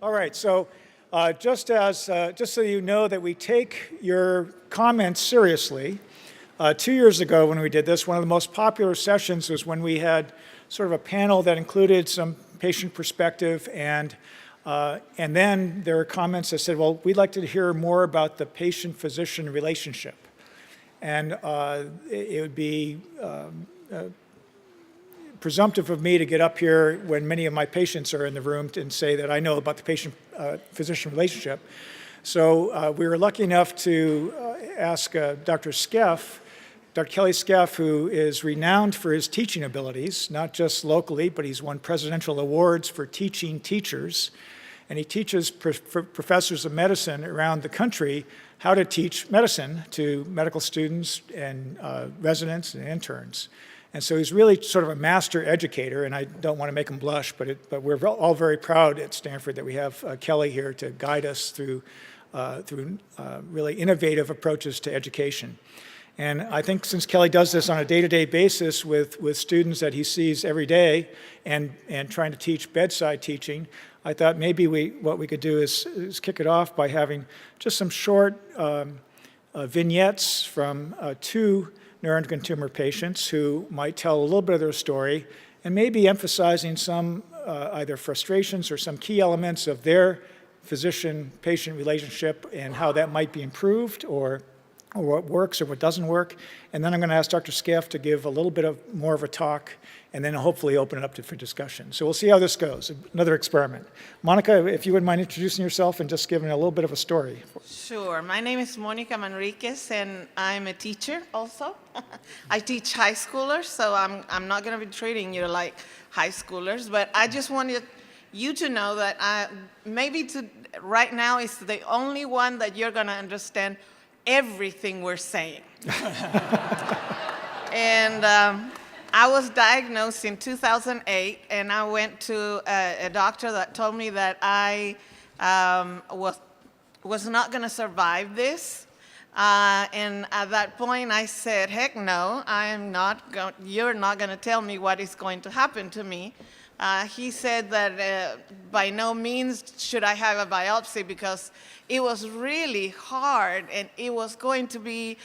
All right, so just so you know that we take your comments seriously, 2 years ago when we did this, one of the most popular sessions was when we had sort of a panel that included some patient perspective, and then there were comments that said, well, we'd like to hear more about the patient-physician relationship. And it would be presumptive of me to get up here when many of my patients are in the room and say that I know about the patient-physician relationship. So we were lucky enough to ask Dr. Skeff, Dr. Kelley Skeff, who is renowned for his teaching abilities, not just locally, but he's won presidential awards for teaching teachers. And he teaches professors of medicine around the country how to teach medicine to medical students and residents and interns. And so he's really sort of a master educator, and I don't want to make him blush, but we're all very proud at Stanford that we have Kelley here to guide us through really innovative approaches to education. And I think since Kelley does this on a day-to-day basis with students that he sees every day and trying to teach bedside teaching, I thought maybe what we could do is kick it off by having just some short vignettes from two neuroendocrine tumor patients who might tell a little bit of their story and maybe emphasizing some either frustrations or some key elements of their physician-patient relationship and how that might be improved or what works or what doesn't work. And then I'm going to ask Dr. Skeff to give a little bit more of a talk and then hopefully open it up for discussion. So we'll see how this goes, another experiment. Monica, if you wouldn't mind introducing yourself and just giving a little bit of a story. Sure. My name is Monica Manriquez, and I'm a teacher also. I teach high schoolers, so I'm not going to be treating you like high schoolers, but I just wanted you to know that right now is the only one that you're going to understand everything we're saying. And I was diagnosed in 2008, and I went to a doctor that told me that I was not going to survive this. And at that point, I said, heck no, you're not going to tell me what is going to happen to me. He said that by no means should I have a biopsy because it was really hard and it was going to be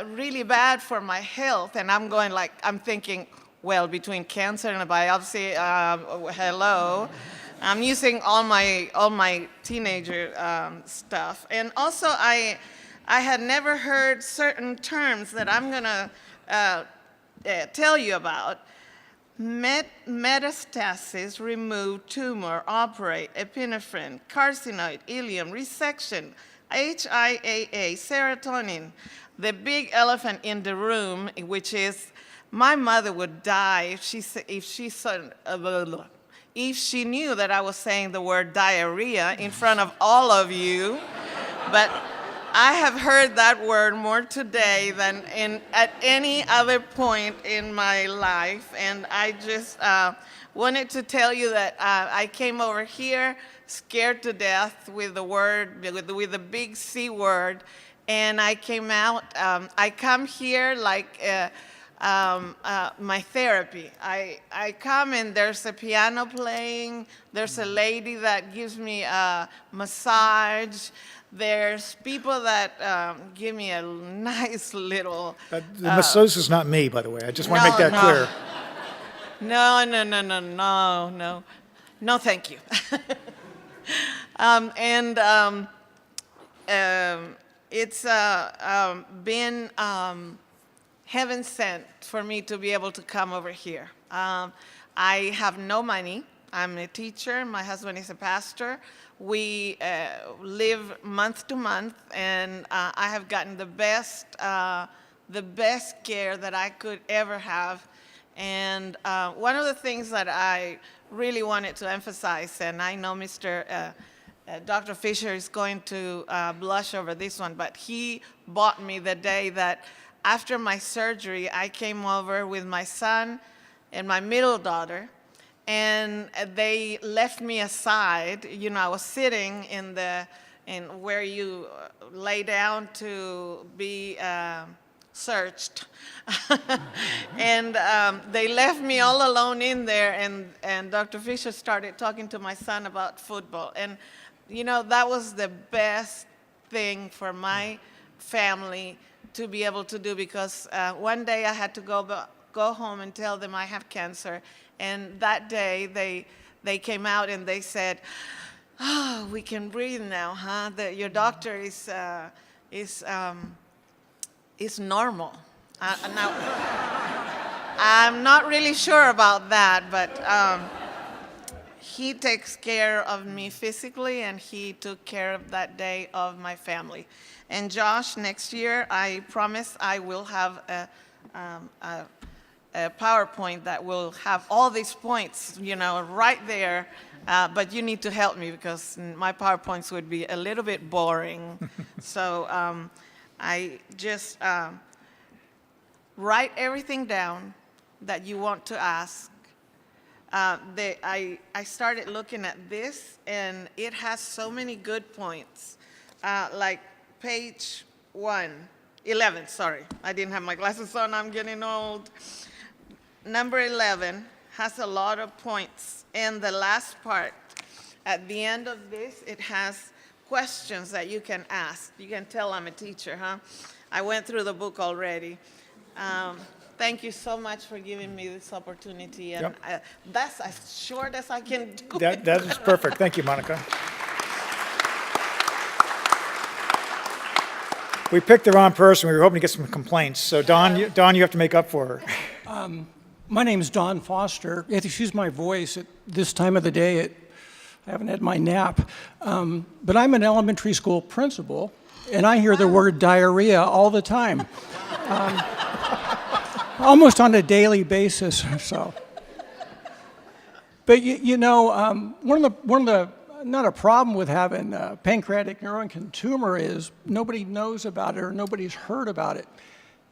really bad for my health. And I'm thinking, well, between cancer and a biopsy, hello. I'm using all my teenager stuff. And also, I had never heard certain terms that I'm going to tell you about. Metastasis, remove tumor, operate, epinephrine, carcinoid, ileum, resection, HIAA, serotonin, the big elephant in the room, which is my mother would die if she knew that I was saying the word diarrhea in front of all of you. But I have heard that word more today than at any other point in my life, and I just wanted to tell you that I came over here scared to death with the big C word, and I came out. I come here like my therapy. I come and there's a piano playing. There's a lady that gives me a massage. There's people that give me a nice little... the masseuse is not me, by the way. I just want to make that clear. No. No, thank you. It's been heaven sent for me to be able to come over here. I have no money. I'm a teacher. My husband is a pastor. We live month to month, and I have gotten the best care that I could ever have. And one of the things that I really wanted to emphasize, and I know Dr. Fisher is going to blush over this one, but he bought me the day that after my surgery, I came over with my son and my middle daughter, and they left me aside. You know, I was sitting in where you lay down to be searched. And they left me all alone in there, and Dr. Fisher started talking to my son about football. And, you know, that was the best thing for my family to be able to do, because one day I had to go home and tell them I have cancer. And that day they came out and they said, "Oh, we can breathe now, huh? Your doctor is normal." Now, I'm not really sure about that, but he takes care of me physically, and he took care of that day of my family. And Josh, next year, I promise I will have a PowerPoint that will have all these points, you know, right there. But you need to help me, because my PowerPoints would be a little bit boring. So I just write everything down that you want to ask. I started looking at this, and it has so many good points. Like page 11, sorry. I didn't have my glasses on, I'm getting old. Number 11 has a lot of points. And the last part, at the end of this, it has questions that you can ask. You can tell I'm a teacher, huh? I went through the book already. Thank you so much for giving me this opportunity. And that's as short as I can do it. That is perfect. Thank you, Monica. We picked the wrong person. We were hoping to get some complaints. So Don, you have to make up for her. My name is Don Foster. Excuse my voice at this time of the day. I haven't had my nap. But I'm an elementary school principal, and I hear the word diarrhea all the time. Almost on a daily basis. So. But you know, one of the not a problem with having pancreatic neuroendocrine tumor is nobody knows about it or nobody's heard about it.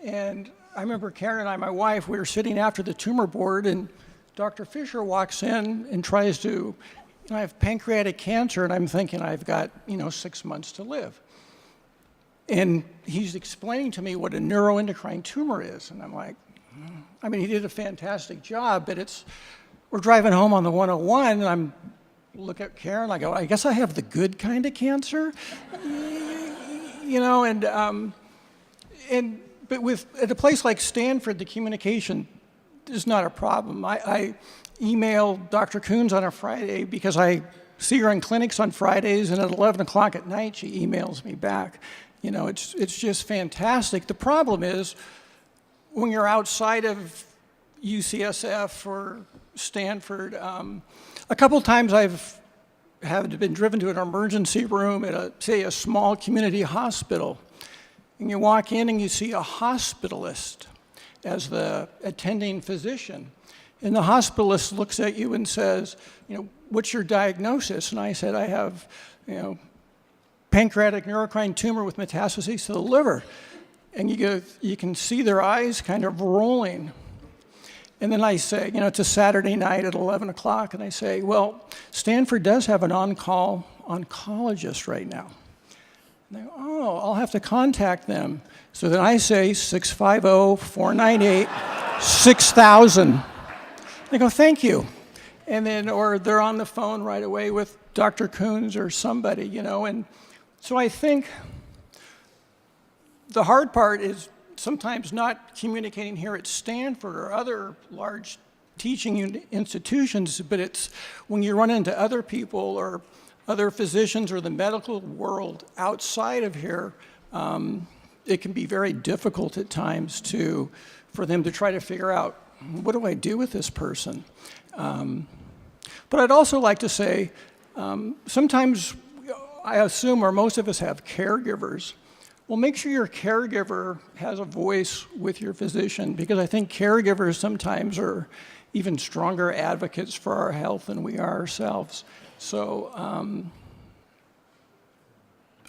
And I remember Karen and I, my wife, we were sitting after the tumor board, and Dr. Fisher walks in and tries to, you know, I have pancreatic cancer, and I'm thinking I've got, 6 months to live. And he's explaining to me what a neuroendocrine tumor is, and I'm like, I mean, he did a fantastic job, but we're driving home on the 101, and I'm look at Karen, I go, I guess I have the good kind of cancer, but at a place like Stanford, the communication is not a problem. I email Dr. Coons on a Friday because I see her in clinics on Fridays, and at 11 o'clock at night, she emails me back. You know, it's just fantastic. The problem is when you're outside of UCSF or Stanford, a couple times I've been driven to an emergency room at say a small community hospital, and you walk in and you see a hospitalist as the attending physician, and the hospitalist looks at you and says, what's your diagnosis? And I said, I have, pancreatic neuroendocrine tumor with metastases to the liver, and you can see their eyes kind of rolling. And then I say, it's a Saturday night at 11 o'clock, and I say, well, Stanford does have an on-call oncologist right now. And they go, oh, I'll have to contact them. So then I say 650-498-6000. They go, thank you. And then, or they're on the phone right away with Dr. Coons or somebody, And so I think the hard part is sometimes not communicating here at Stanford or other large teaching institutions, but it's when you run into other people or other physicians or the medical world outside of here, it can be very difficult at times for them to try to figure out, what do I do with this person? But I'd also like to say, sometimes I assume, or most of us have caregivers. Well, make sure your caregiver has a voice with your physician, because I think caregivers sometimes are even stronger advocates for our health than we are ourselves. So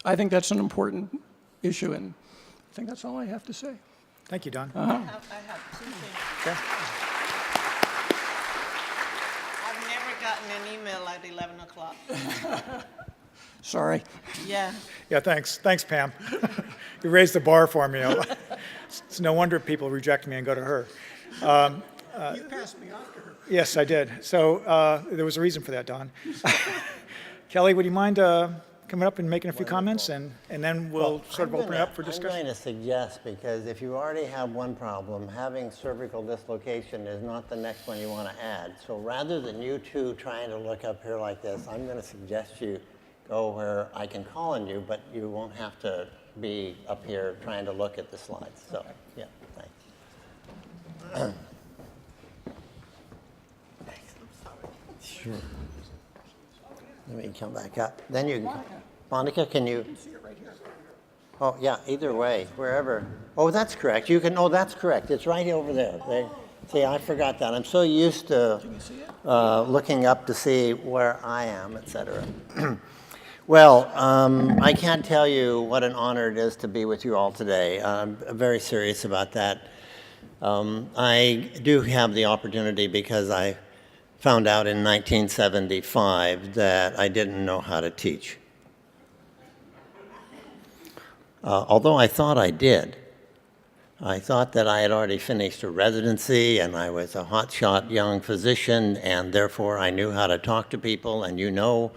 I think that's an important issue, and I think that's all I have to say. Thank you, Don. I have 2 things. Okay. I've never gotten an email at 11 o'clock. Sorry. Yeah. Yeah, thanks. Thanks, Pam. You raised the bar for me. It's no wonder people reject me and go to her. You passed me off to her. Yes, I did. So there was a reason for that, Don. Kelley, would you mind coming up and making a few comments, and then we'll sort of open it up for I'm discussion? going to suggest, because if you already have one problem, having cervical dislocation is not the next one you want to add. So rather than you two trying to look up here like this, I'm going to suggest you go where I can call on you, but you won't have to be up here trying to look at the slides. So, yeah, thanks. Sure. Let me come back up. Then you, Monica, can you? Oh, yeah, either way, wherever. Oh, that's correct. You can, oh, that's correct. It's right over there. See, I forgot that. I'm so used to looking up to see where I am, et cetera. Well, I can't tell you what an honor it is to be with you all today. I'm very serious about that. I do have the opportunity because I found out in 1975 that I didn't know how to teach. Although I thought I did. I thought that I had already finished a residency and I was a hotshot young physician and therefore I knew how to talk to people, and you know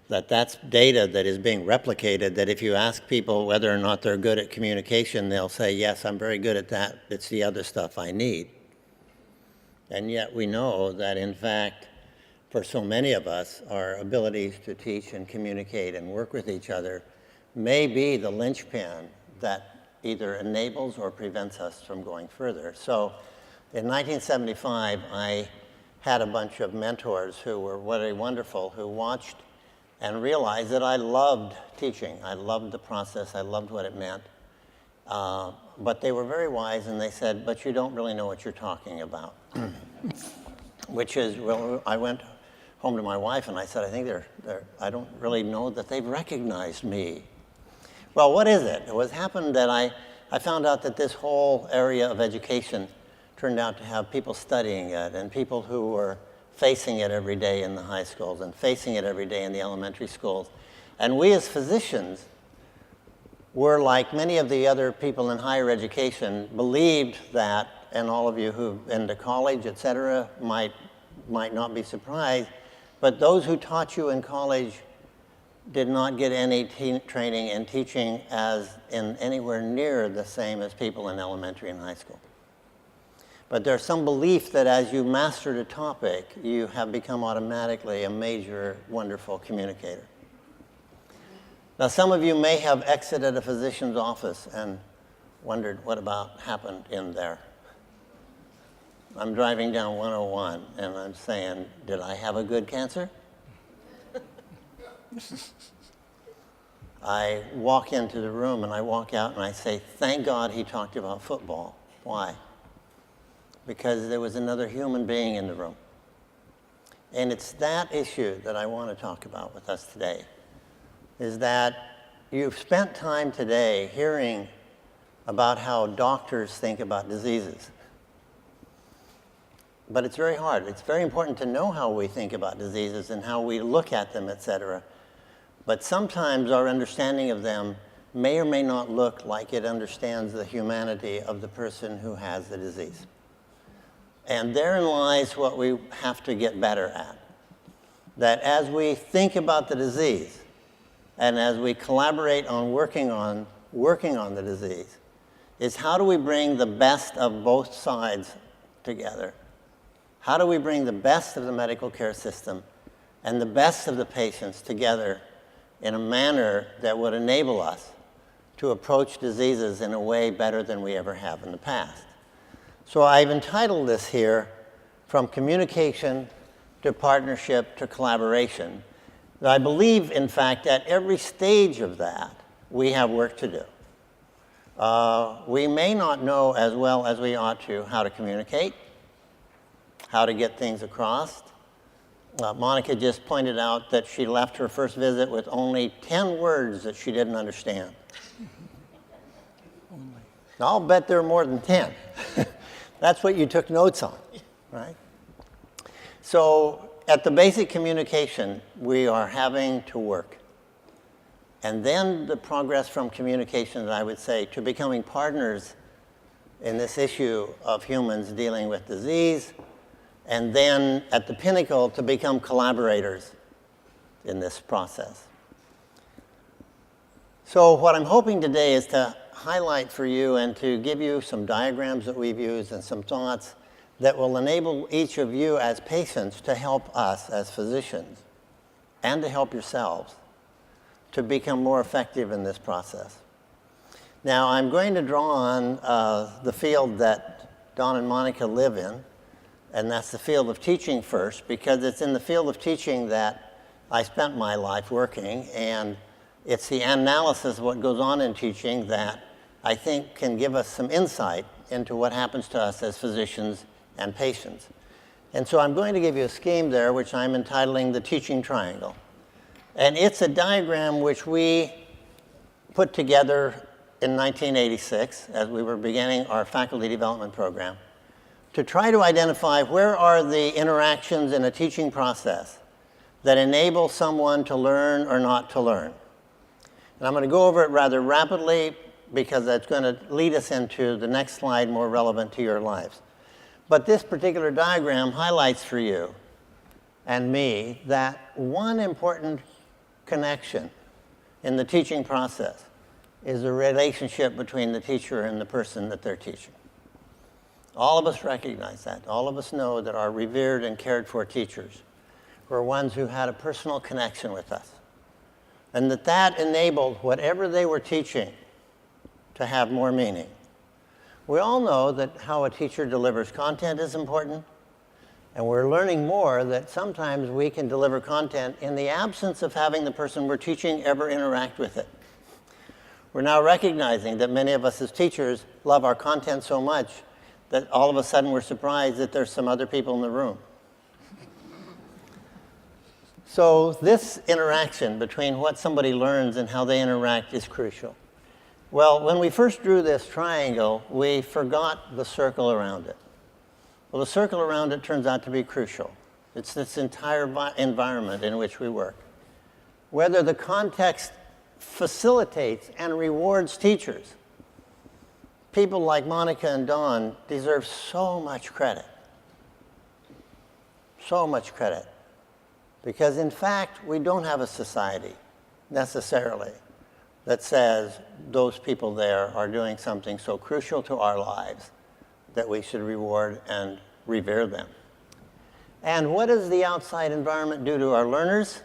that that's data that is being replicated, that if you ask people whether or not they're good at communication, they'll say, yes, I'm very good at that. It's the other stuff I need. And yet we know that, in fact, for so many of us, our abilities to teach and communicate and work with each other may be the linchpin that either enables or prevents us from going further. So in 1975, I had a bunch of mentors who were very wonderful, who watched and realized that I loved teaching. I loved the process. I loved what it meant. But they were very wise, and they said, but you don't really know what you're talking about. Which is, well, I went home to my wife, and I said, I think I don't really know that they've recognized me. Well, what is it? It was happened that I found out that this whole area of education turned out to have people studying it, and people who were facing it every day in the high schools and facing it every day in the elementary schools. And we as physicians were, like many of the other people in higher education, believed that, and all of you who've been to college, et cetera, might not be surprised, but those who taught you in college did not get any training in teaching as in anywhere near the same as people in elementary and high school. But there's some belief that as you mastered a topic, you have become automatically a major, wonderful communicator. Now, some of you may have exited a physician's office and wondered what about happened in there. I'm driving down 101 and I'm saying, did I have a good cancer? I walk into the room and I walk out and I say, thank God he talked about football. Why? Because there was another human being in the room. And it's that issue that I want to talk about with us today, is that you've spent time today hearing about how doctors think about diseases. But it's very hard. It's very important to know how we think about diseases and how we look at them, et cetera. But sometimes our understanding of them may or may not look like it understands the humanity of the person who has the disease. And therein lies what we have to get better at. That as we think about the disease, and as we collaborate on working on the disease, is how do we bring the best of both sides together? How do we bring the best of the medical care system and the best of the patients together in a manner that would enable us to approach diseases in a way better than we ever have in the past? So I've entitled this here, From Communication to Partnership to Collaboration. I believe, in fact, at every stage of that, we have work to do. We may not know as well as we ought to how to communicate, how to get things across. Monica just pointed out that she left her first visit with only 10 words that she didn't understand. I'll bet there are more than 10. That's what you took notes on, right? So at the basic communication, we are having to work. And then the progress from communication, I would say, to becoming partners in this issue of humans dealing with disease, and then at the pinnacle to become collaborators in this process. So what I'm hoping today is to highlight for you and to give you some diagrams that we've used and some thoughts that will enable each of you as patients to help us as physicians and to help yourselves to become more effective in this process. Now, I'm going to draw on the field that Don and Monica live in, and that's the field of teaching first, because it's in the field of teaching that I spent my life working, and it's the analysis of what goes on in teaching that I think can give us some insight into what happens to us as physicians and patients. And so I'm going to give you a scheme there, which I'm entitling the teaching triangle. And it's a diagram which we put together in 1986 as we were beginning our faculty development program to try to identify where are the interactions in a teaching process that enable someone to learn or not to learn. And I'm going to go over it rather rapidly because that's going to lead us into the next slide more relevant to your lives. But this particular diagram highlights for you and me that one important connection in the teaching process is the relationship between the teacher and the person that they're teaching. All of us recognize that. All of us know that our revered and cared for teachers were ones who had a personal connection with us, and that enabled whatever they were teaching to have more meaning. We all know that how a teacher delivers content is important, and we're learning more that sometimes we can deliver content in the absence of having the person we're teaching ever interact with it. We're now recognizing that many of us as teachers love our content so much that all of a sudden we're surprised that there's some other people in the room. So this interaction between what somebody learns and how they interact is crucial. Well, when we first drew this triangle, we forgot the circle around it. Well, the circle around it turns out to be crucial. It's this entire environment in which we work. Whether the context facilitates and rewards teachers, people like Monica and Dawn deserve so much credit. So much credit. Because in fact, we don't have a society necessarily that says those people there are doing something so crucial to our lives that we should reward and revere them. And what does the outside environment do to our learners?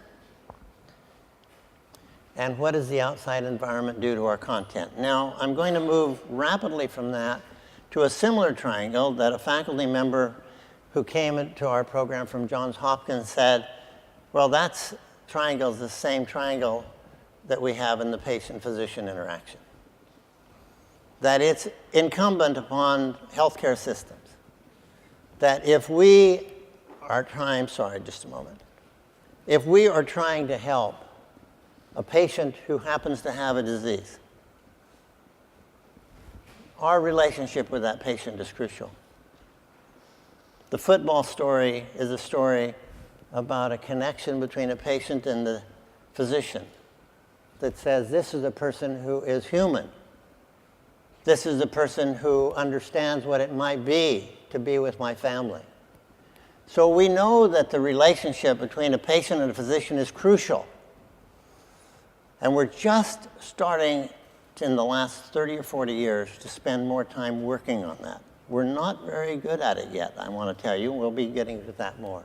And what does the outside environment do to our content? Now, I'm going to move rapidly from that to a similar triangle that a faculty member who came into our program from Johns Hopkins said, well, that triangle is the same triangle that we have in the patient-physician interaction. That it's incumbent upon healthcare systems that if we are trying, if we are trying to help a patient who happens to have a disease, our relationship with that patient is crucial. The football story is a story about a connection between a patient and the physician that says, this is a person who is human. This is a person who understands what it might be to be with my family. So we know that the relationship between a patient and a physician is crucial. And we're just starting in the last 30 or 40 years to spend more time working on that. We're not very good at it yet, I want to tell you. We'll be getting to that more.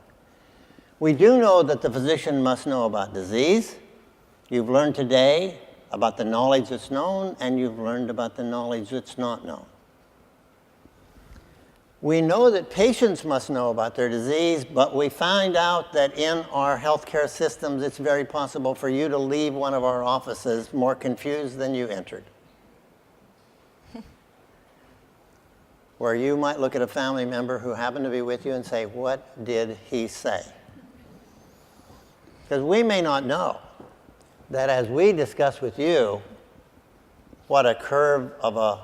We do know that the physician must know about disease. You've learned today about the knowledge that's known, and you've learned about the knowledge that's not known. We know that patients must know about their disease, but we find out that in our healthcare systems, it's very possible for you to leave one of our offices more confused than you entered. Where you might look at a family member who happened to be with you and say, what did he say? Because we may not know that as we discuss with you what a curve of a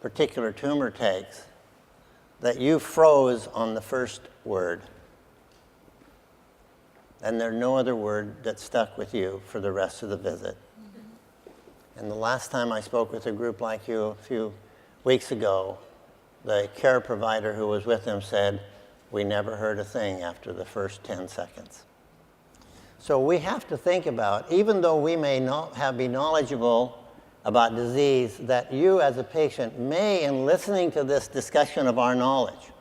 particular tumor takes, that you froze on the first word. And there's no other word that stuck with you for the rest of the visit. And the last time I spoke with a group like you a few weeks ago, the care provider who was with him said, we never heard a thing after the first 10 seconds. So we have to think about, even though we may not be knowledgeable about disease, that you as a patient may, in listening to this discussion of our knowledge,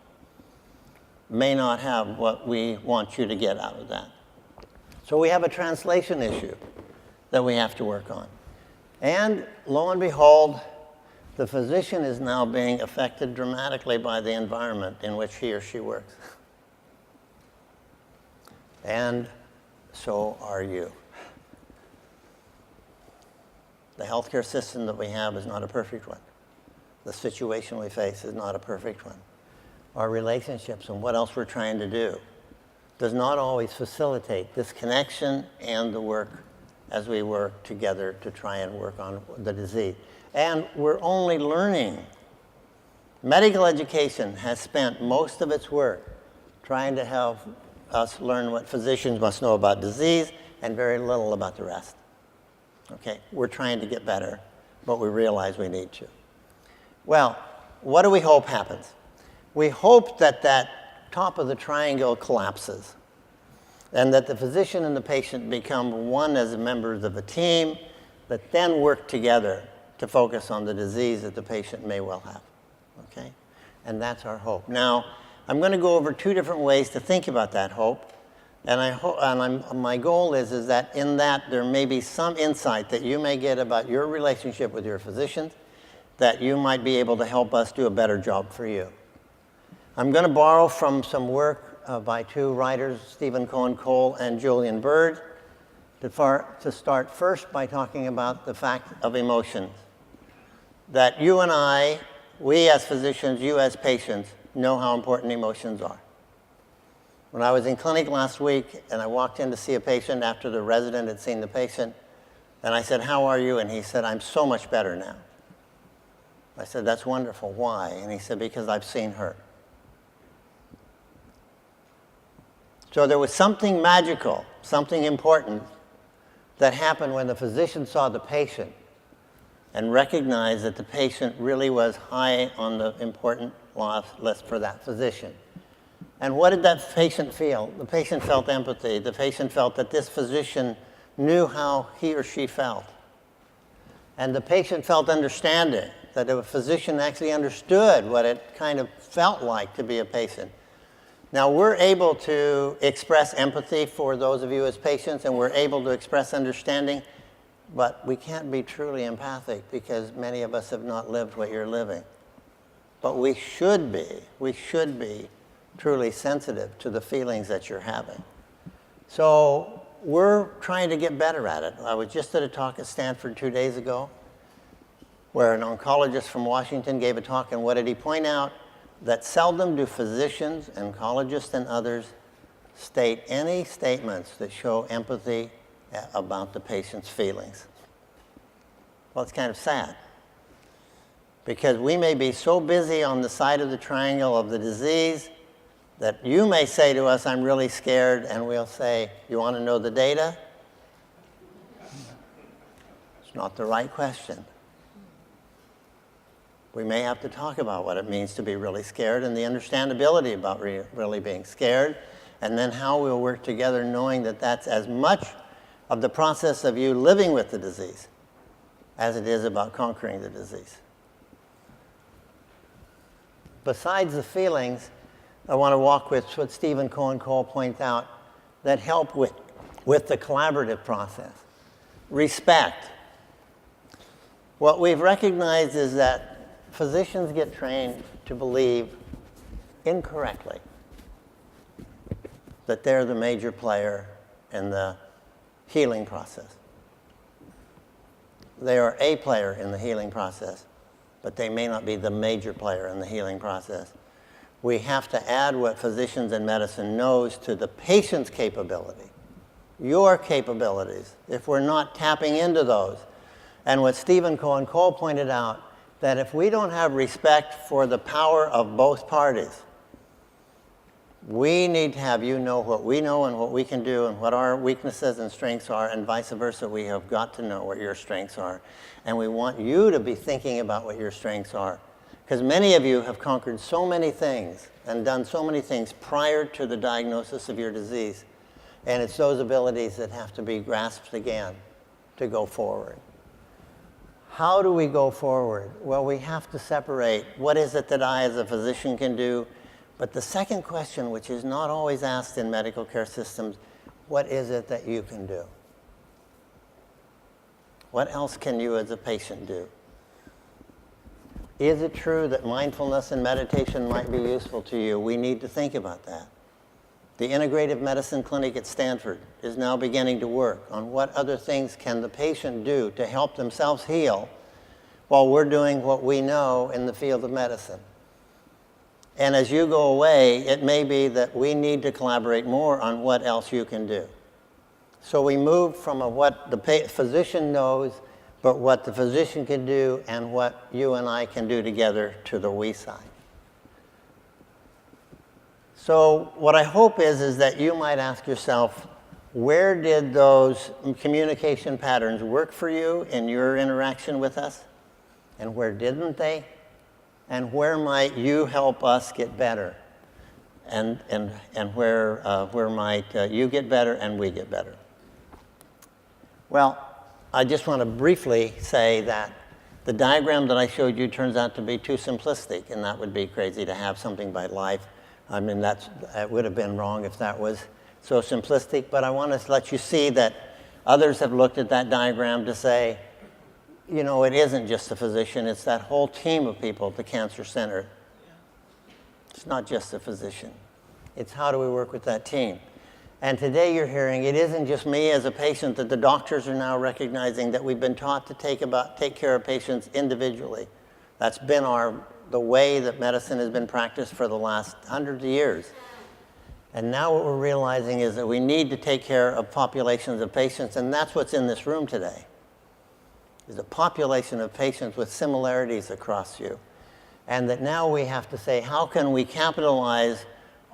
may not have what we want you to get out of that. So we have a translation issue that we have to work on. And lo and behold, the physician is now being affected dramatically by the environment in which he or she works. And so are you. The healthcare system that we have is not a perfect one. The situation we face is not a perfect one. Our relationships and what else we're trying to do does not always facilitate this connection and the work as we work together to try and work on the disease. And we're only learning. Medical education has spent most of its work trying to help us learn what physicians must know about disease and very little about the rest. Okay, we're trying to get better, but we realize we need to. Well, what do we hope happens? We hope that that top of the triangle collapses and that the physician and the patient become one as members of a team that then work together to focus on the disease that the patient may well have, okay? And that's our hope. Now, I'm going to go over two different ways to think about that hope, and my goal is that in that there may be some insight that you may get about your relationship with your physicians that you might be able to help us do a better job for you. I'm going to borrow from some work by two writers, Stephen Cohen Cole and Julian Bird, to start first by talking about the fact of emotions. That you and I, we as physicians, you as patients, know how important emotions are. When I was in clinic last week and I walked in to see a patient after the resident had seen the patient, and I said, how are you? And he said, I'm so much better now. I said, that's wonderful. Why? And he said, because I've seen her. So there was something magical, something important that happened when the physician saw the patient and recognized that the patient really was high on the important list for that physician. And what did that patient feel? The patient felt empathy. The patient felt that this physician knew how he or she felt. And the patient felt understanding, that a physician actually understood what it kind of felt like to be a patient. Now, we're able to express empathy for those of you as patients, and we're able to express understanding, but we can't be truly empathic because many of us have not lived what you're living. But we should be truly sensitive to the feelings that you're having. So we're trying to get better at it. I was just at a talk at Stanford 2 days ago where an oncologist from Washington gave a talk, and what did he point out? That seldom do physicians, oncologists, and others state any statements that show empathy about the patient's feelings. Well, it's kind of sad because we may be so busy on the side of the triangle of the disease that you may say to us, I'm really scared, and we'll say, you want to know the data? It's not the right question. We may have to talk about what it means to be really scared and the understandability about really being scared, and then how we'll work together knowing that that's as much of the process of you living with the disease as it is about conquering the disease. Besides the feelings, I want to walk with what Stephen Cohen Cole points out that help with the collaborative process. Respect. What we've recognized is that physicians get trained to believe incorrectly that they're the major player in the healing process. They are a player in the healing process, but they may not be the major player in the healing process. We have to add what physicians in medicine knows to the patient's capability, your capabilities, if we're not tapping into those. And what Stephen Cohen Cole pointed out, that if we don't have respect for the power of both parties, We need to have you know what we know and what we can do and what our weaknesses and strengths are, and vice versa. We have got to know what your strengths are. And we want you to be thinking about what your strengths are. Because many of you have conquered so many things and done so many things prior to the diagnosis of your disease. And it's those abilities that have to be grasped again to go forward. How do we go forward? Well, we have to separate what is it that I as a physician can do. But the second question, which is not always asked in medical care systems, what is it that you can do? What else can you as a patient do? Is it true that mindfulness and meditation might be useful to you? We need to think about that. The Integrative Medicine Clinic at Stanford is now beginning to work on what other things can the patient do to help themselves heal while we're doing what we know in the field of medicine. And as you go away, it may be that we need to collaborate more on what else you can do. So we move from what the physician knows, but what the physician can do and what you and I can do together to the we side. So what I hope is that you might ask yourself, where did those communication patterns work for you in your interaction with us? And where didn't they? And where might you help us get better? And where might you get better and we get better? Well, I just want to briefly say that the diagram that I showed you turns out to be too simplistic, and that would be crazy to have something by life. I mean, it would have been wrong if that was so simplistic, but I want to let you see that others have looked at that diagram to say, you know, it isn't just the physician, it's that whole team of people at the Cancer Center. It's not just the physician. It's how do we work with that team? And today you're hearing it isn't just me as a patient, that the doctors are now recognizing that we've been taught to take care of patients individually. That's been the way that medicine has been practiced for the last hundreds of years. And now what we're realizing is that we need to take care of populations of patients, and that's what's in this room today. Is a population of patients with similarities across you. And that now we have to say, how can we capitalize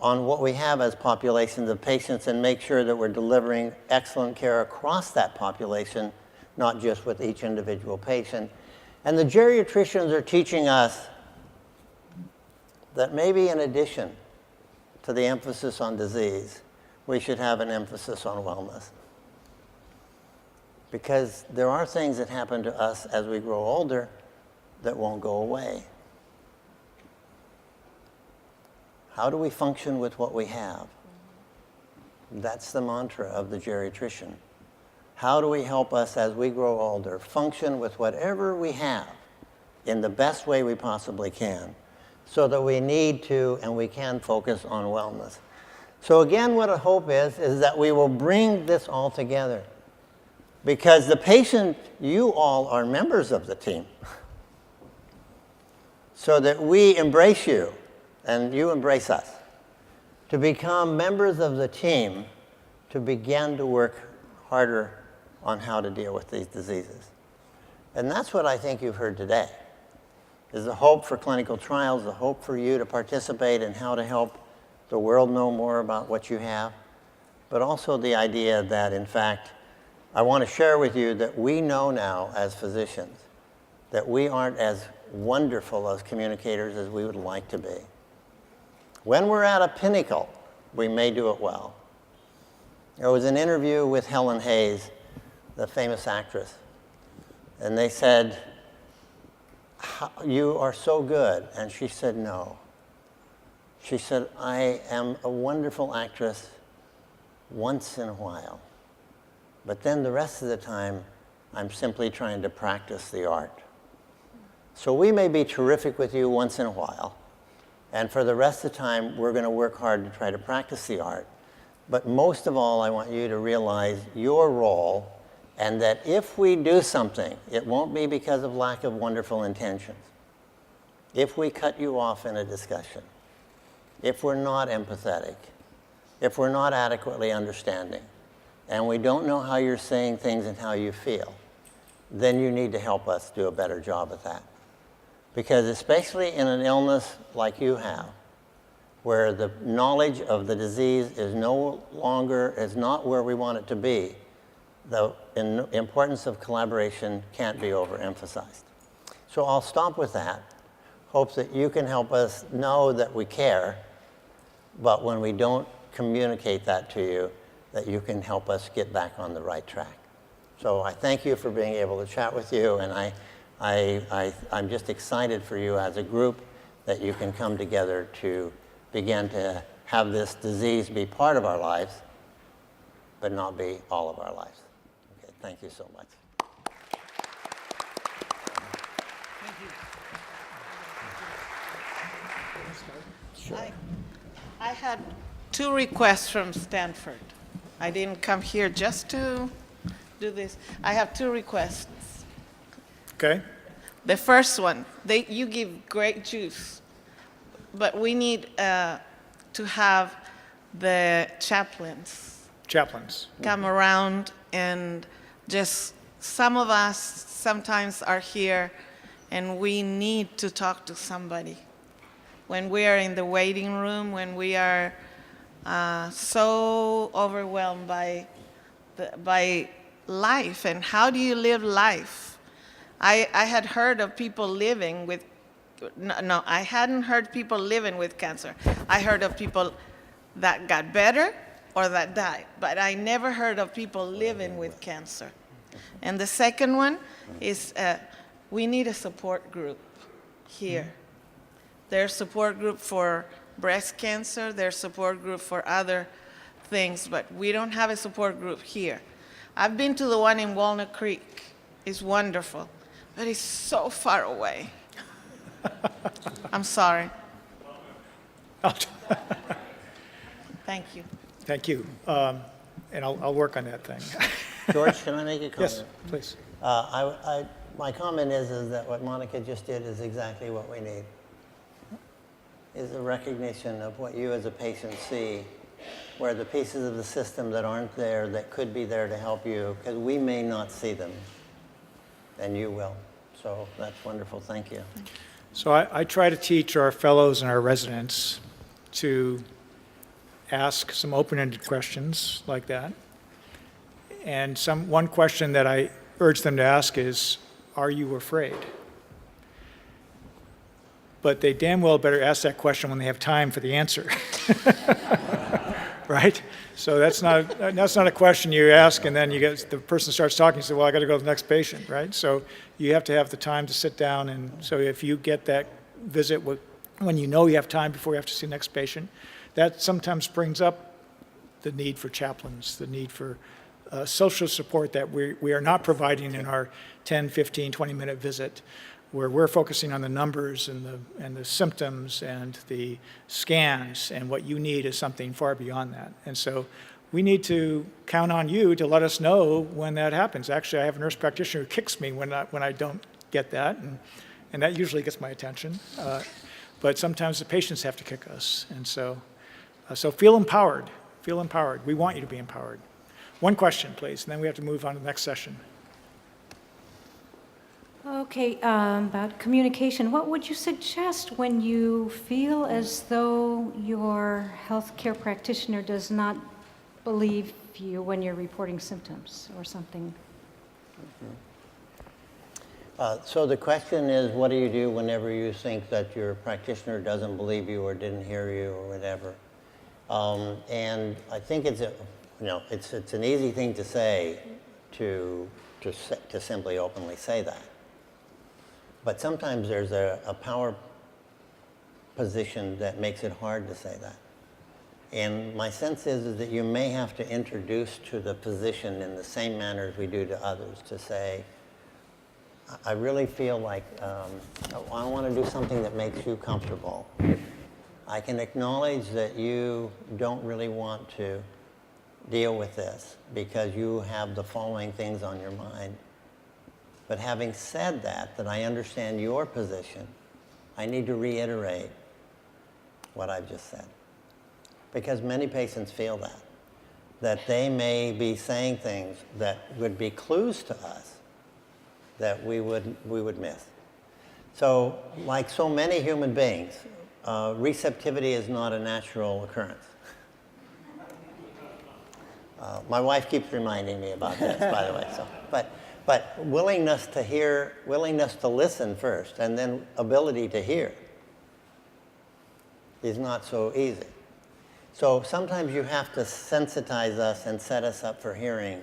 on what we have as populations of patients and make sure that we're delivering excellent care across that population, not just with each individual patient. And the geriatricians are teaching us that maybe in addition to the emphasis on disease, we should have an emphasis on wellness. Because there are things that happen to us as we grow older that won't go away. How do we function with what we have? That's the mantra of the geriatrician. How do we help us as we grow older function with whatever we have in the best way we possibly can, so that we need to and we can focus on wellness? So again, what I hope is that we will bring this all together. Because the patient, you all are members of the team. So that we embrace you and you embrace us. To become members of the team to begin to work harder on how to deal with these diseases. And that's what I think you've heard today. Is the hope for clinical trials, the hope for you to participate in how to help the world know more about what you have. But also the idea that, in fact, I want to share with you that we know now as physicians that we aren't as wonderful as communicators as we would like to be. When we're at a pinnacle, we may do it well. There was an interview with Helen Hayes, the famous actress, and they said, "You are so good." And she said, "No." She said, "I am a wonderful actress once in a while. But then the rest of the time, I'm simply trying to practice the art." So we may be terrific with you once in a while, and for the rest of the time, we're going to work hard to try to practice the art. But most of all, I want you to realize your role, and that if we do something, it won't be because of lack of wonderful intentions. If we cut you off in a discussion, if we're not empathetic, if we're not adequately understanding, and we don't know how you're saying things and how you feel, then you need to help us do a better job at that. Because especially in an illness like you have, where the knowledge of the disease is not where we want it to be, the importance of collaboration can't be overemphasized. So I'll stop with that. Hope that you can help us know that we care, but when we don't communicate that to you, that you can help us get back on the right track. So I thank you for being able to chat with you, and I'm just excited for you as a group that you can come together to begin to have this disease be part of our lives, but not be all of our lives. Okay, thank you so much. I had 2 requests from Stanford. I didn't come here just to do this. I have 2 requests. Okay? The first one, you give great juice, but we need to have the chaplains come around, and just some of us sometimes are here and we need to talk to somebody. When we are in the waiting room, when we are so overwhelmed by life, and how do you live life? I had heard of people living with, no, I hadn't heard people living with cancer. I heard of people that got better or that died, but I never heard of people living with cancer. And the second one is we need a support group here. There's support group for breast cancer, there's support group for other things, but we don't have a support group here. I've been to the one in Walnut Creek. It's wonderful, but it's so far away. I'm sorry. Thank you. Thank you. And I'll work on that thing. George, can I make a comment? Yes, please. My comment is that what Monica just did is exactly what we need, is a recognition of what you as a patient see, where the pieces of the system that aren't there, that could be there to help you, because we may not see them, and you will. So that's wonderful. Thank you. So I try to teach our fellows and our residents to ask some open-ended questions like that. And one question that I urge them to ask is, are you afraid? But they damn well better ask that question when they have time for the answer. Right? So that's not a question you ask and then the person starts talking, you say, well, I got to go to the next patient, right? So you have to have the time to sit down, and so if you get that visit when you know you have time before you have to see the next patient, that sometimes brings up the need for chaplains, the need for social support that we are not providing in our 10, 15, 20-minute visit, where we're focusing on the numbers and the symptoms and the scans, and what you need is something far beyond that. And so we need to count on you to let us know when that happens. Actually, I have a nurse practitioner who kicks me when I don't get that, and that usually gets my attention. But sometimes the patients have to kick us. And so feel empowered. Feel empowered. We want you to be empowered. One question, please, and then we have to move on to the next session. Okay, about communication, what would you suggest when you feel as though your healthcare practitioner does not believe you when you're reporting symptoms or something? So the question is, what do you do whenever you think that your practitioner doesn't believe you or didn't hear you or whatever? And I think it's an easy thing to say, to simply openly say that. But sometimes there's a power position that makes it hard to say that. And my sense is that you may have to introduce to the physician in the same manner as we do to others, to say, I really feel like I want to do something that makes you comfortable. I can acknowledge that you don't really want to deal with this because you have the following things on your mind. But having said that I understand your position, I need to reiterate what I've just said. Because many patients feel that they may be saying things that would be clues to us that we would miss. So, like so many human beings, receptivity is not a natural occurrence. My wife keeps reminding me about this, by the way. So, but willingness to hear, willingness to listen first, and then ability to hear is not so easy. So sometimes you have to sensitize us and set us up for hearing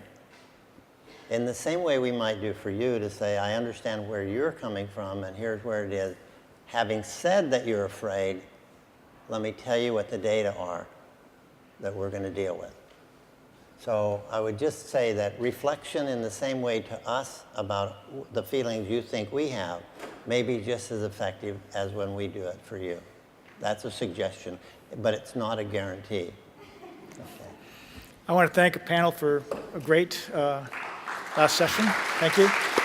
in the same way we might do for you, to say, I understand where you're coming from, and here's where it is. Having said that you're afraid, let me tell you what the data are that we're going to deal with. So I would just say that reflection in the same way to us about the feelings you think we have may be just as effective as when we do it for you. That's a suggestion, but it's not a guarantee. Okay. I want to thank the panel for a great last session. Thank you.